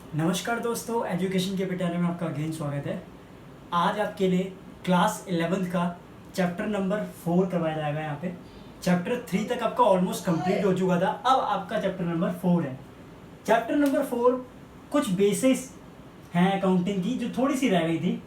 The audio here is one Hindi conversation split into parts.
नमस्कार दोस्तों, एजुकेशन के पिटारे में आपका अगेन स्वागत है। आज आपके लिए क्लास 11th का चैप्टर नंबर 4 करवाया जाएगा। यहाँ पे चैप्टर 3 तक आपका ऑलमोस्ट कंप्लीट हो चुका था, अब आपका चैप्टर नंबर 4 है। चैप्टर नंबर 4 कुछ बेसिक्स हैं अकाउंटिंग की जो थोड़ी सी रह गई थी,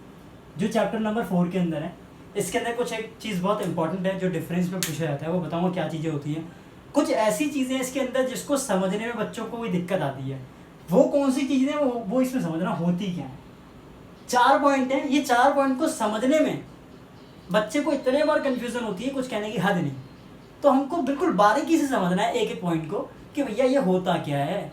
जो चैप्टर नंबर 4 के अंदर है। इसके अंदर कुछ एक चीज़ बहुत इंपॉर्टेंट है जो डिफरेंस में पूछा जाता है, वो बताऊँगा क्या चीज़ें होती हैं। कुछ ऐसी चीज़ें इसके अंदर जिसको समझने में बच्चों को कोई दिक्कत आती है, वो कौन सी चीज़ें वो इसमें समझना होती क्या है। 4 पॉइंट हैं, ये 4 पॉइंट को समझने में बच्चे को इतने बार कंफ्यूजन होती है, कुछ कहने की हद नहीं। तो हमको बिल्कुल बारीकी से समझना है एक एक पॉइंट को कि भैया ये होता क्या है,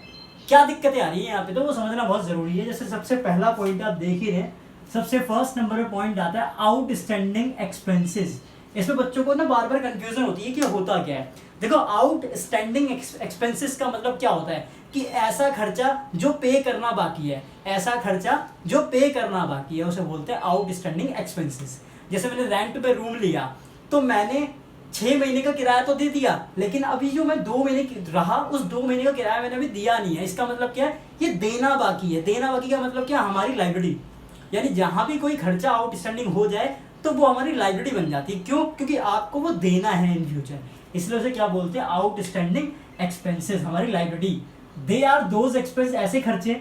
क्या दिक्कतें आ रही हैं यहाँ पे, तो वो समझना बहुत ज़रूरी है। जैसे सबसे पहला पॉइंट आप देख ही रहे हैं, सबसे फर्स्ट नंबर पे पॉइंट आता है आउटस्टैंडिंग एक्सपेंसेस। इसमें बच्चों को ना बार बार कंफ्यूजन होती है कि होता क्या है। देखो, आउटस्टैंडिंग एक्सपेंसेस का मतलब क्या होता है कि ऐसा खर्चा जो पे करना बाकी है, ऐसा खर्चा जो पे करना बाकी है उसे बोलते हैं आउटस्टैंडिंग एक्सपेंसेस। जैसे मैंने रेंट पे रूम लिया तो मैंने 6 महीने का किराया तो दे दिया, लेकिन अभी जो मैं 2 महीने रहा उस 2 महीने का किराया मैंने अभी दिया नहीं है। इसका मतलब क्या है, ये देना बाकी है। देना बाकी का मतलब क्या, हमारी लाइबिलिटी, यानी जहाँ भी कोई खर्चा आउटस्टैंडिंग हो जाए तो वो हमारी लाइबिलिटी बन जाती है। क्यों? क्योंकि आपको वो देना है इन फ्यूचर, इसलिए उसे क्या बोलते हैं, आउटस्टैंडिंग एक्सपेंसेस, हमारी liability. They are those expense, ऐसे खर्चे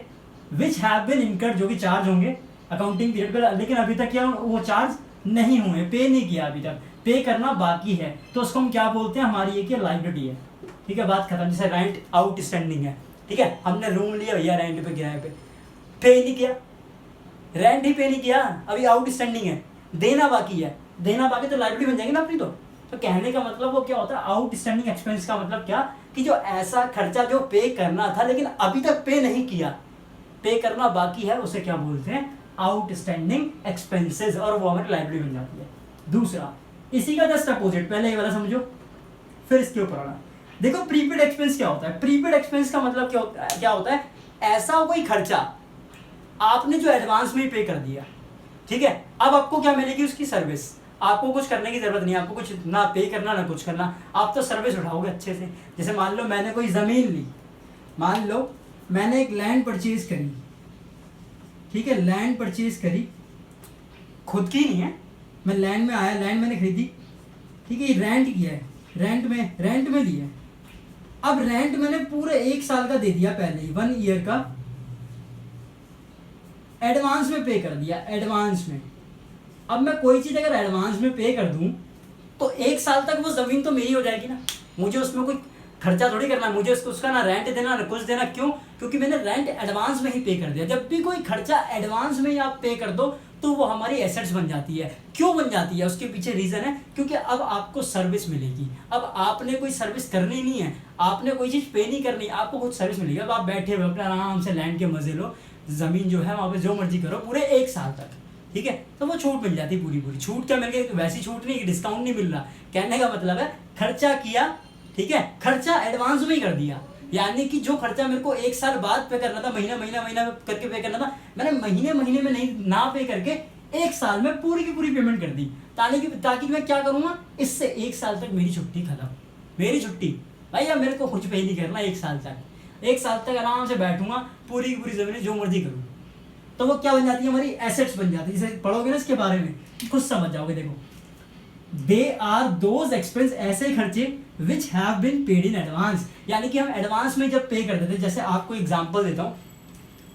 विच हैव बीन इनकर्ड, जो कि चार्ज होंगे अकाउंटिंग पीरियड पर, लेकिन अभी तक क्या वो चार्ज नहीं हुए, पे नहीं किया, अभी तक पे करना बाकी है, तो उसको हम क्या बोलते हैं, हमारी ये क्या लाइबिलिटी है। ठीक है, बात खत्म। जैसे रेंट आउटस्टैंडिंग है, ठीक है, हमने रूम लिया भैया रेंट पे, किराए पे नहीं किया, रेंट ही पे नहीं किया, अभी आउटस्टैंडिंग है, देना बाकी है, देना बाकी तो लाइबिलिटी बन जाएगी ना अपनी। तो कहने का मतलब वो क्या होता है, आउटस्टैंडिंग एक्सपेंस का मतलब क्या, कि जो ऐसा खर्चा जो पे करना था लेकिन अभी तक पे नहीं किया, पे करना बाकी है, उसे क्या बोलते हैं, आउटस्टैंडिंग एक्सपेंसेस, और वो हमारी लाइबिलिटी बन जाती है। दूसरा, इसी का जस्ट अपोजिट, पहले ये वाला समझो फिर इसके ऊपर आना। देखो, प्रीपेड एक्सपेंस क्या होता है। प्रीपेड एक्सपेंस का मतलब क्या होता है, ऐसा कोई खर्चा आपने जो एडवांस में ही पे कर दिया, ठीक है, अब आपको क्या मिलेगी, उसकी सर्विस। आपको कुछ करने की जरूरत नहीं है, आपको कुछ ना पे करना ना कुछ करना, आप तो सर्विस उठाओगे अच्छे से। जैसे मान लो मैंने कोई ज़मीन ली, मान लो मैंने एक लैंड परचेज करी, ठीक है, लैंड परचेज करी, खुद की नहीं है, मैं लैंड में आया, लैंड मैंने खरीदी, ठीक है, रेंट किया है, रेंट में लिया है। अब रेंट मैंने पूरे 1 साल का दे दिया, पहले ही 1 ईयर का एडवांस में पे कर दिया, एडवांस में। अब मैं कोई चीज़ अगर एडवांस में पे कर दूं तो 1 साल तक वो ज़मीन तो मेरी हो जाएगी ना, मुझे उसमें कोई खर्चा थोड़ी करना, मुझे उसका ना रेंट देना ना कुछ देना। क्यों? क्योंकि मैंने रेंट एडवांस में ही पे कर दिया। जब भी कोई खर्चा एडवांस में ही आप पे कर दो तो वो हमारी एसेट्स बन जाती है। क्यों बन जाती है, उसके पीछे रीज़न है, क्योंकि अब आपको सर्विस मिलेगी। अब आपने कोई सर्विस करनी नहीं है, आपने कोई चीज़ पे नहीं करनी, आपको कुछ सर्विस मिलेगी। अब आप बैठे हुए अपने आराम से लैंड के मजे लो, ज़मीन जो है वहाँ पे जो मर्जी करो पूरे 1 साल तक, ठीक है, तो वो छूट मिल जाती है पूरी। छूट क्या मिल गई, वैसी छूट नहीं, डिस्काउंट नहीं मिल रहा। कहने का मतलब है खर्चा किया, ठीक है, खर्चा एडवांस में ही कर दिया, यानी कि जो खर्चा मेरे को 1 साल बाद पे करना था, महीना करके पे करना था, मैंने महीने में नहीं ना पे करके 1 साल में पूरी की पूरी पेमेंट कर दी, ताकि मैं क्या करूँगा, इससे 1 साल तक मेरी छुट्टी खत्म। मेरी छुट्टी भैया, मेरे को कुछ पे नहीं करना 1 साल तक, 1 साल तक आराम से बैठूंगा, पूरी की पूरी ज़मीन जो मर्जी करूँ, तो वो क्या बन जाती है, हमारी एसेट्स बन जाती है। जैसे पढ़ोगे ना इसके बारे में खुद समझ जाओगे। देखो, दे आर दोज एक्सपेंस, ऐसे खर्चे which have been paid in advance, यानी कि हम एडवांस में जब पे कर देते हैं। जैसे आपको एग्जांपल देता हूँ,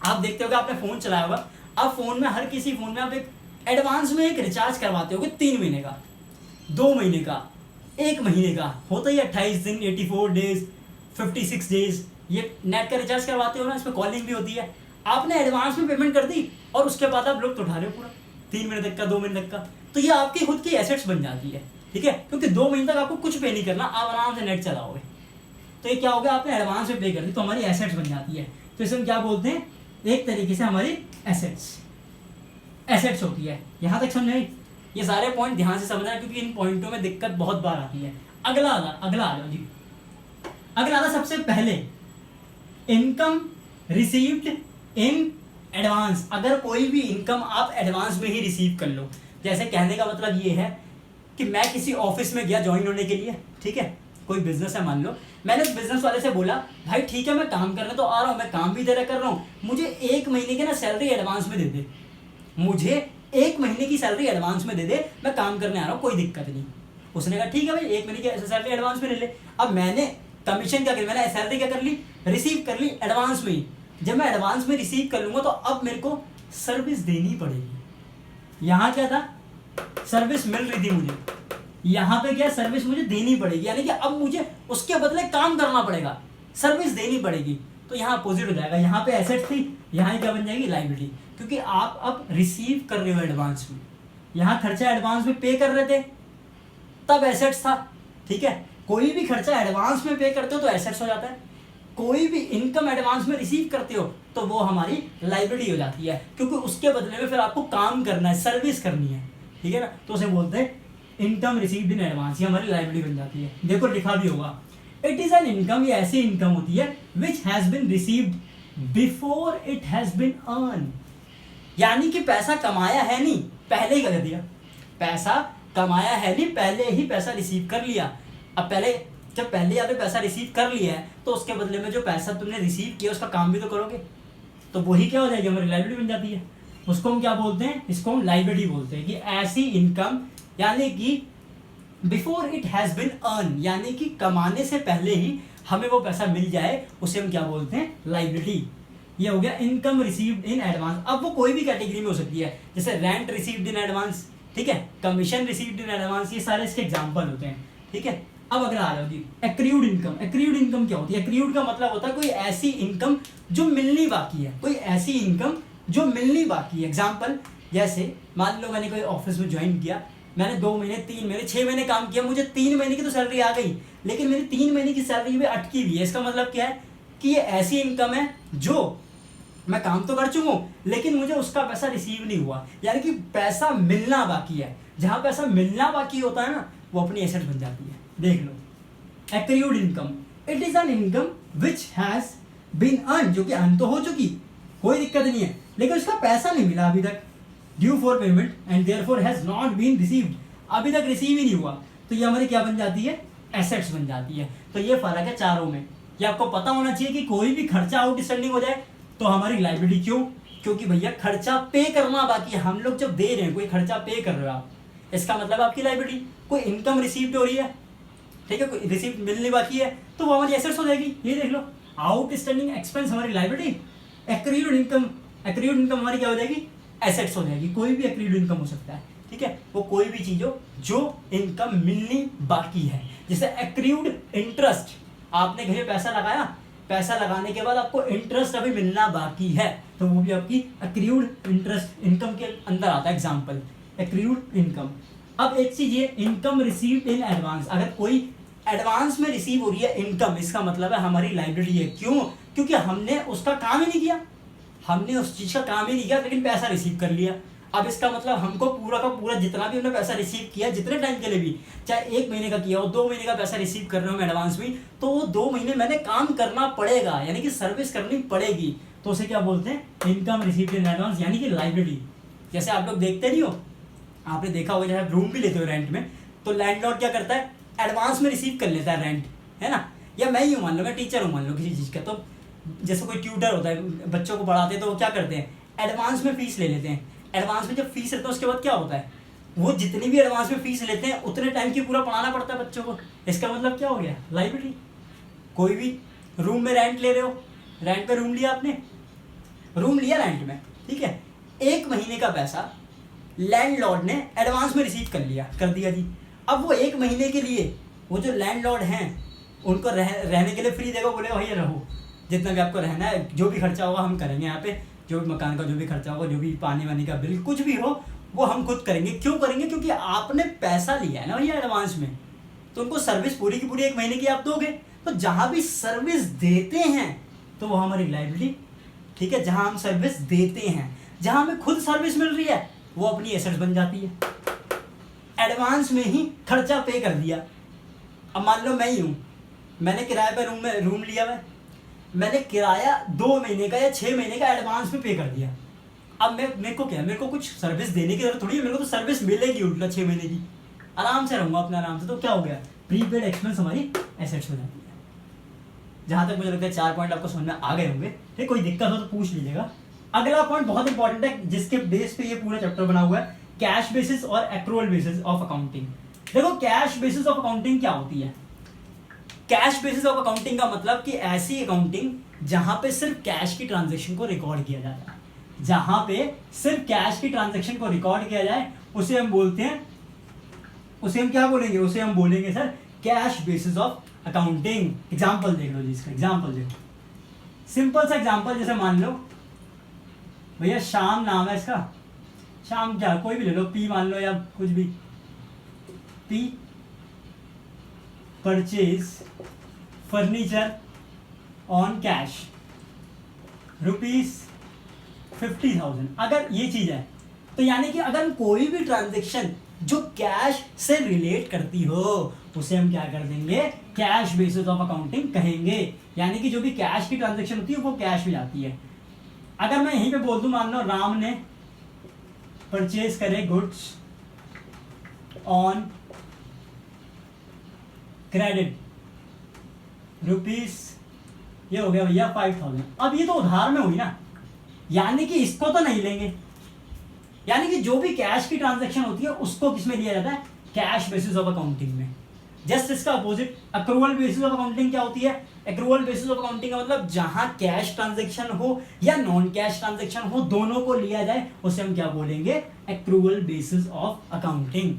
आप देखते होगे, आपने फ़ोन चलाया होगा, अब फ़ोन में हर किसी फ़ोन में आप एक एडवांस में एक रिचार्ज करवाते होगे, 3 महीने का, 2 महीने का, 1 महीने का, होता ही 28 दिन, 84 डेज, 56 डेज, ये नेट का रिचार्ज करवाते हो ना, इसमें कॉलिंग भी होती है। आपने एडवांस में पेमेंट कर दी और उसके बाद आप लोग तो उठा रहे हो पूरा 3 महीने तक का, 2 महीने तक का, तो ये आपकी खुद की एसेट्स बन जाती है, ठीक है, क्योंकि 2 महीने तक आपको कुछ पे नहीं करना, आप आराम से नेट चलाओगे, तो ये क्या हो गया, आपने एडवांस में पे कर दी, तो हमारी एसेट्स बन जाती है। तो इसे हम क्या बोलते हैं, एक तरीके से हमारी एसेट्स होती है। यहाँ तक समझे? ये सारे पॉइंट ध्यान से समझना, क्योंकि इन पॉइंटों में दिक्कत बहुत बार आती है। अगला आ जाओ जी। अगला आता सबसे पहले इनकम रिसीव्ड इन एडवांस। अगर कोई भी इनकम आप एडवांस में ही रिसीव कर लो, जैसे कहने का मतलब ये है कि मैं किसी ऑफिस में गया ज्वाइन होने के लिए, ठीक है, कोई बिजनेस है मान लो, मैंने उस बिजनेस वाले से बोला भाई ठीक है मैं काम करने तो आ रहा हूँ, मैं काम भी तेरा कर रहा हूँ, मुझे 1 महीने की ना सैलरी एडवांस में दे दे, मुझे 1 महीने की सैलरी एडवांस में दे दे, मैं काम करने आ रहा हूँ, कोई दिक्कत नहीं। उसने कहा ठीक है भाई 1 महीने की सैलरी एडवांस में ले ले। अब मैंने कमीशन क्या करी, मैंने सैलरी क्या कर ली, रिसीव कर ली एडवांस में ही। जब मैं एडवांस में रिसीव कर लूंगा तो अब मेरे को सर्विस देनी पड़ेगी। यहाँ क्या था, सर्विस मिल रही थी मुझे, यहाँ पे क्या सर्विस मुझे देनी पड़ेगी, यानी कि अब मुझे उसके बदले काम करना पड़ेगा, सर्विस देनी पड़ेगी। तो यहाँ अपोजिट हो जाएगा, यहाँ पे एसेट थी, यहाँ क्या बन जाएगी लायबिलिटी, क्योंकि आप अब रिसीव कर रहे हो एडवांस में। यहाँ खर्चा एडवांस में पे कर रहे थे तब एसेट्स था, ठीक है। कोई भी खर्चा एडवांस में पे करते हो तो एसेट्स हो जाता है, कोई भी इनकम एडवांस में रिसीव करते हो तो वो हमारी लायबिलिटी हो जाती है, क्योंकि उसके बदले में फिर आपको काम करना है, सर्विस करनी है, ठीक है ना। तो उसे बोलते हैं इनकम रिसीव्ड इन एडवांस, ये हमारी लायबिलिटी बन जाती है। देखो लिखा भी होगा, इट इज एन इनकम, ये ऐसी इनकम होती है which has been received before it has been earn, यानी कि पैसा कमाया है नहीं, पहले ही कर दिया, पैसा कमाया है नहीं, पहले ही पैसा रिसीव कर लिया। अब जब पहले आपने पैसा रिसीव कर लिया है तो उसके बदले में जो पैसा तुमने रिसीव किया उसका काम भी तो करोगे, तो वही क्या हो जाएगी, हमारी लायबिलिटी बन जाती है। उसको हम क्या बोलते हैं, इसको हम लायबिलिटी बोलते हैं कि ऐसी इनकम, यानी कि before it has been earn, यानी कि कमाने से पहले ही हमें वो पैसा मिल जाए, उसे हम क्या बोलते हैं, लायबिलिटी। ये हो गया इनकम रिसीव्ड इन एडवांस। अब वो कोई भी कैटेगरी में हो सकती है, जैसे रेंट रिसीव्ड इन एडवांस, ठीक है, कमीशन रिसीव्ड इन एडवांस, ये सारे इसके एग्जांपल होते हैं, ठीक है। अब अगर आ जाओ जी एक्रीड इनकम, एक्रीड इनकम क्या होती है, एक्रीड का मतलब होता है कोई ऐसी इनकम जो मिलनी बाकी है, कोई ऐसी इनकम जो मिलनी बाकी है। एग्जाम्पल, जैसे मान लो मैंने कोई ऑफिस में ज्वाइन किया, मैंने 2 महीने 3 महीने 6 महीने काम किया, मुझे 3 महीने की तो सैलरी आ गई, लेकिन मेरी 3 महीने की सैलरी में अटकी हुई है। इसका मतलब क्या है कि ये ऐसी इनकम है जो मैं काम तो कर चुका हूँ लेकिन मुझे उसका पैसा रिसीव नहीं हुआ, यानी कि पैसा मिलना बाकी है। जहाँ पैसा मिलना बाकी होता है ना, वो अपनी एसेट बन जाती है। देख लो accrued income, it is an income which has been earn, जो कि अर्न तो हो चुकी, कोई दिक्कत नहीं है, लेकिन उसका पैसा नहीं मिला अभी तक, due for payment and therefore has not been received, अभी तक रिसीव ही नहीं हुआ, तो ये हमारी क्या बन जाती है, एसेट्स बन जाती है। तो ये फर्क है चारों में। ये आपको पता होना चाहिए कि कोई भी खर्चा आउटस्टैंडिंग हो जाए तो हमारी लायबिलिटी, क्यों, क्योंकि भैया खर्चा पे करना बाकी है। हम लोग जब दे रहे हैं, कोई खर्चा पे कर रहे हो आप, इसका मतलब आपकी लायबिलिटी। कोई इनकम रिसीव्ड हो रही है, ठीक है, कोई रिसीव्ड मिलने बाकी है, तो वो हमारी एसेट्स हो जाएगी। ये देख लो, आउटस्टैंडिंग एक्सपेंस हमारी लायबिलिटी, एक्रीड इनकम हमारी क्या हो जाएगी, एसेट्स हो जाएगी। कोई भी एक्रीड इनकम हो सकता है, ठीक है, वो कोई भी चीज हो जो इनकम मिलनी बाकी है। जैसे एक्रीड इंटरेस्ट, आपने घर पैसा लगाया, पैसा लगाने के बाद आपको इंटरेस्ट अभी मिलना बाकी है, तो वो भी आपकी एक्रीड इंटरेस्ट इनकम के अंदर आता है। Example acrid income. अब एक चीज ये इनकम रिसीव्ड इन एडवांस, अगर कोई एडवांस में रिसीव हो रही है इनकम, इसका मतलब है हमारी लायबिलिटी है। क्यों, क्योंकि हमने उसका काम ही नहीं किया, हमने उस चीज का काम ही नहीं किया लेकिन पैसा रिसीव कर लिया। अब इसका मतलब हमको पूरा का पूरा जितना भी हमने पैसा रिसीव किया, जितने टाइम के लिए भी, चाहे 1 महीने का किया हो, 2 महीने का पैसा रिसीव कर रहा हूँ मैं एडवांस में, तो वो 2 महीने मैंने काम करना पड़ेगा, यानी कि सर्विस करनी पड़ेगी। तो उसे क्या बोलते हैं, इनकम रिसीव्ड इन एडवांस, यानी कि लायबिलिटी। जैसे आप लोग देखते नहीं हो, आपने देखा होगा, जैसे रूम भी लेते हो रेंट में, तो लैंडलॉर्ड क्या करता है, एडवांस में रिसीव कर लेता है रेंट, है ना। या मैं ही हूँ, मान लो मैं टीचर हूँ मान लो किसी चीज़ का, तो जैसे कोई ट्यूटर होता है, बच्चों को पढ़ाते हैं, तो वो क्या करते हैं, एडवांस में फीस ले लेते हैं। एडवांस में जब फीस लेते हैं उसके बाद क्या होता है, वो जितनी भी एडवांस में फीस लेते हैं उतने टाइम की पूरा पढ़ाना पड़ता है बच्चों को। इसका मतलब क्या हो गया, लायबिलिटी। कोई भी रूम में रेंट ले रहे हो, रेंट पे रूम लिया आपने, रूम लिया रेंट में, ठीक है, 1 महीने का पैसा लैंडलॉर्ड ने एडवांस में रिसीव कर दिया जी। अब वो 1 महीने के लिए वो जो लैंडलॉर्ड हैं उनको रहने के लिए फ्री देगा, बोलेगा भैया रहो, जितना भी आपको रहना है, जो भी खर्चा होगा हम करेंगे यहाँ पे, जो भी मकान का जो भी खर्चा होगा, जो भी पानी वानी का बिल कुछ भी हो वो हम खुद करेंगे। क्यों करेंगे, क्योंकि आपने पैसा लिया है ना भैया एडवांस में, तो उनको सर्विस पूरी की पूरी 1 महीने की आप दोगे। तो जहाँ भी सर्विस देते हैं तो वो हमारी लायबिलिटी, ठीक है, जहाँ हम सर्विस देते हैं, जहाँ हमें खुद सर्विस मिल रही है, वो अपनी एसेट्स बन जाती है। एडवांस में ही खर्चा पे कर दिया। अब मान लो मैं ही हूँ, मैंने किराए पर रूम लिया हुआ है, मैंने किराया 2 महीने का या 6 महीने का एडवांस में पे कर दिया। अब मेरे को क्या है, मेरे को कुछ सर्विस देने की जरूरत थोड़ी है, मेरे को तो सर्विस मिलेगी उल्टा 6 महीने की, आराम से रहूँगा अपने आराम से। तो क्या हो गया, प्रीपेड एक्सपेंस हमारी एसेट्स हो जाती है। जहां तक मुझे लगता है 4 पॉइंट आपको समझ में आ गए होंगे। ठीक, कोई दिक्कत हो तो पूछ लीजिएगा। अगला पॉइंट बहुत इंपॉर्टेंट है, जिसके बेस पे ये पूरा चैप्टर बना हुआ है, कैश बेसिस और एक्रूअल बेसिस ऑफ अकाउंटिंग। देखो कैश बेसिस ऑफ अकाउंटिंग क्या होती है? कैश बेसिस ऑफ अकाउंटिंग का मतलब कि ऐसी अकाउंटिंग जहां पे सिर्फ कैश की ट्रांजैक्शन को रिकॉर्ड किया जाता है, जहां पे सिर्फ कैश की ट्रांजैक्शन को रिकॉर्ड किया जाए, उसे हम बोलते हैं, उसे हम क्या बोलेंगे? उसे हम बोलेंगे sir cash basis of accounting. Example देख लो जी, इसका एग्जांपल देखो, सिंपल सा एग्जांपल, जैसे मान लो भैया श्याम नाम है इसका, श्याम क्या कोई भी ले लो, पी मान लो या कुछ भी, P purchase furniture on cash ₹50,000। अगर ये चीज है तो यानी कि अगर कोई भी ट्रांजैक्शन जो कैश से रिलेट करती हो उसे हम क्या कर देंगे? कैश बेसिस ऑफ अकाउंटिंग कहेंगे। यानी कि जो भी कैश की ट्रांजैक्शन होती है वो कैश में जाती है। अगर मैं यहीं पे बोल दूं, मान लो राम ने परचेज करे गुड्स ऑन क्रेडिट रुपीस, ये हो गया भैया 5,000। अब ये तो उधार में हुई ना, यानी कि इसको तो नहीं लेंगे। यानी कि जो भी कैश की ट्रांजैक्शन होती है उसको किसमें लिया जाता है? कैश बेसिस ऑफ अकाउंटिंग में। जस्ट इसका opposite accrual basis of accounting क्या होती है? एक्रूवल बेसिस ऑफ अकाउंटिंग का मतलब जहां कैश ट्रांजैक्शन हो या नॉन कैश ट्रांजैक्शन हो, दोनों को लिया जाए, उसे हम क्या बोलेंगे? Accrual basis of accounting.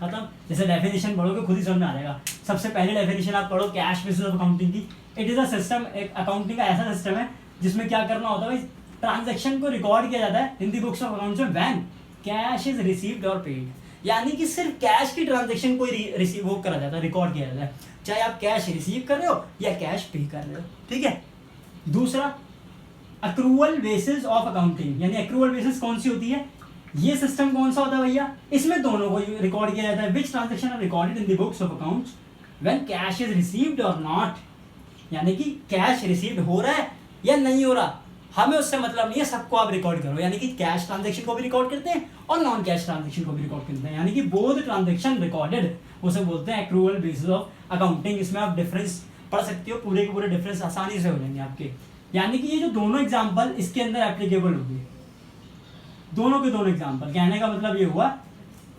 खत्म। जैसे डेफिनेशन पढ़ोगे खुद ही समझ में आ जाएगा। सबसे पहले डेफिनेशन आप पढ़ो कैश बेसिस ऑफ अकाउंटिंग की। इट इज अ सिस्टम, एक अकाउंटिंग का ऐसा सिस्टम है जिसमें क्या करना होता है भाई, ट्रांजैक्शन को रिकॉर्ड किया जाता है इन दी बुक्स ऑफ अकाउंट्स में व्हेन कैश इज रिसीव्ड और पेड। यानी कि सिर्फ कैश की ट्रांजैक्शन को रिसीव वो करा जाता है, रिकॉर्ड किया जाता है, चाहे आप कैश रिसीव कर रहे हो या कैश पे कर रहे हो। ठीक है। दूसरा अक्रूवल बेसिस ऑफ अकाउंटिंग, यानी अक्रूवल बेसिस कौन सी होती है? ये सिस्टम कौन सा होता है भैया? इसमें दोनों को रिकॉर्ड किया जाता है। Which transaction are recorded in the books of accounts when cash is received और नॉट। यानी कि कैश रिसीव्ड हो रहा है या नहीं हो रहा, हमें उससे मतलब नहीं है, सबको आप रिकॉर्ड करो। यानी कि कैश ट्रांजैक्शन को भी रिकॉर्ड करते हैं और नॉन कैश ट्रांजैक्शन को भी रिकॉर्ड करते हैं, यानी कि बोथ ट्रांजैक्शन रिकॉर्डेड, उसे बोलते हैं एक्रूवल बेसिस ऑफ अकाउंटिंग। इसमें आप डिफरेंस पढ़ सकते हो, पूरे के पूरे डिफरेंस आसानी से हो जाएंगे आपके। यानी कि ये जो दोनों एग्जाम्पल इसके अंदर एप्लीकेबल होंगे, दोनों के दोनों एग्जाम्पल। कहने का मतलब ये हुआ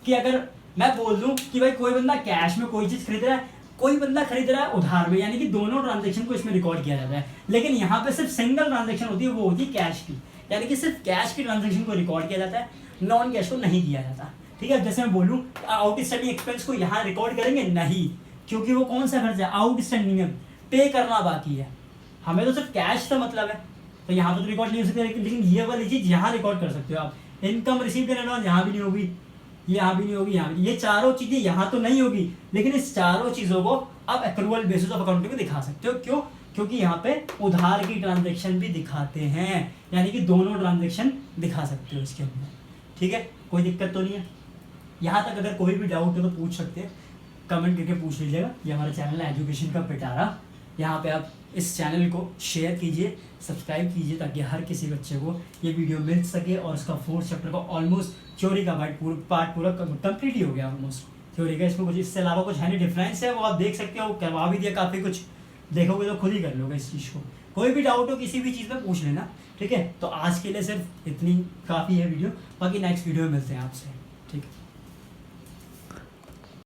कि अगर मैं बोल दूं कि भाई कोई बंदा कैश में कोई चीज खरीद रहा है, कोई बंदा खरीद रहा है उधार में, यानी कि दोनों ट्रांजैक्शन को इसमें रिकॉर्ड किया जाता है। लेकिन यहाँ पे सिर्फ सिंगल ट्रांजैक्शन होती है, वो होती है कैश की, यानी कि सिर्फ कैश की ट्रांजैक्शन को रिकॉर्ड किया जाता है, नॉन कैश को नहीं किया जाता। ठीक है। जैसे मैं बोलूँ आउटस्टैंडिंग एक्सपेंस को यहाँ रिकॉर्ड करेंगे नहीं, क्योंकि वो कौन सा खर्चा है? आउटस्टैंडिंग है, पे करना बाकी है। हमें तो सिर्फ कैश से मतलब है, तो यहाँ पे तो रिकॉर्ड नहीं हो सकते। लेकिन ये वाली चीज यहाँ रिकॉर्ड कर सकते हो आप। इनकम रिसीव्ड एंड एडवांस यहाँ भी नहीं होगी, यहाँ भी नहीं होगी, यहाँ भी, ये चारों चीजें यहाँ तो नहीं होगी, लेकिन इस चारों चीजों को आप एक्रूवल बेसिस ऑफ अकाउंटिंग में दिखा सकते हो। क्यों? क्योंकि यहाँ पे उधार की ट्रांजैक्शन भी दिखाते हैं, यानी कि दोनों ट्रांजैक्शन दिखा सकते हो इसके अंदर। ठीक है, कोई दिक्कत तो नहीं है। यहाँ तक अगर कोई भी डाउट हो तो पूछ सकते हैं, कमेंट करके पूछ लीजिएगा। ये हमारा चैनल है एजुकेशन का पिटारा। यहाँ पे आप इस चैनल को शेयर कीजिए, सब्सक्राइब कीजिए, ताकि हर किसी बच्चे को ये वीडियो मिल सके। और उसका 4th चैप्टर का ऑलमोस्ट थ्योरी का पार्ट पूरा कंप्लीट ही हो गया ऑलमोस्ट थ्योरी का। इसमें कुछ इससे अलावा कुछ है नहीं, डिफरेंस है वो आप देख सकते हो, करवा भी दिया काफ़ी कुछ, देखोगे तो खुद ही कर लोगे इस चीज़ को। कोई भी डाउट हो किसी भी चीज़ में पूछ लेना। ठीक है, तो आज के लिए सिर्फ इतनी काफ़ी है वीडियो, बाकी नेक्स्ट वीडियो में मिलते हैं आपसे। ठीक है।